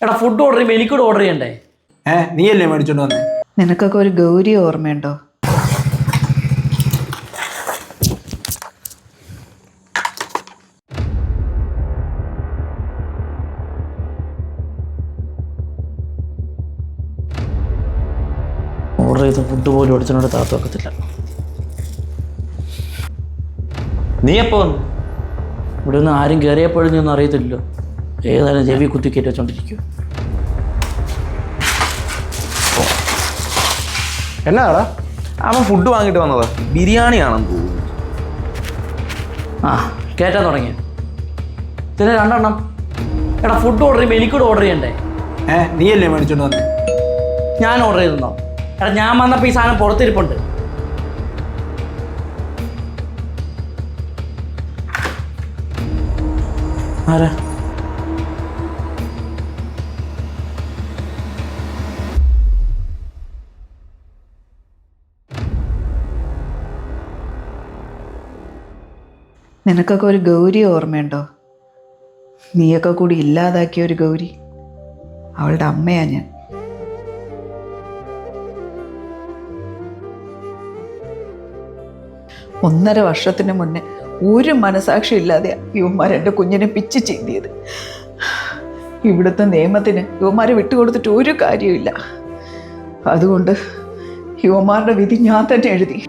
എടാ food order ചെയ്യുമ്പോൾ എനിക്കൂടെ order ചെയ്യണ്ടേ? നീയല്ലേ മേടിച്ചോണ്ട് വന്നേ? നിനക്കൊക്കെ ഒരു ഗൗരി ഓർമ്മയുണ്ടോ? ഓർഡർ ചെയ്ത ഫുഡ് പോലും അടിച്ചതിനോട് താത്ത വെക്കത്തില്ല. നീ എപ്പോ വന്നു? ഇവിടെ ഒന്നും ആരും കയറിയപ്പോഴൊന്നും അറിയത്തില്ലല്ലോ. ഏതായാലും ചെവി കുത്തിക്കയറ്റി വെച്ചോണ്ടിരിക്കും. എന്നാടാ അവൻ ഫുഡ് വാങ്ങിയിട്ട് വന്നതാ? ബിരിയാണിയാണെന്ന് തോന്നുന്നു. ആ കയറ്റാൻ തുടങ്ങിയ ഇതിന് 2 എണ്ണം. എടാ ഫുഡ് ഓർഡർ ചെയ്യുമ്പോൾ എനിക്കൂടെ ഓർഡർ ചെയ്യണ്ടേ? നീയല്ലേ മേടിച്ചോണ്ട് വന്നേ? ഞാൻ ഓർഡർ ചെയ്തെന്നോ? എടാ ഞാൻ വന്നപ്പോൾ ഈ സാധനം പുറത്തിരിപ്പുണ്ട്. ആരാ? നിനക്കൊക്കെ ഒരു ഗൗരി ഓർമ്മയുണ്ടോ? നീയൊക്കെ കൂടി ഇല്ലാതാക്കിയ ഒരു ഗൗരി. അവളുടെ അമ്മയാ ഞാൻ. ഒന്നര വർഷത്തിന് മുന്നേ ഒരു മനസാക്ഷി ഇല്ലാതെ യുവമാർ എൻ്റെ കുഞ്ഞിനെ പിച്ച് ചീന്തിയത്. ഇവിടുത്തെ നിയമത്തിന് യുവമാരെ വിട്ടുകൊടുത്തിട്ട് ഒരു കാര്യമില്ല. അതുകൊണ്ട് യുവമാരുടെ വിധി ഞാൻ തന്നെ എഴുതി.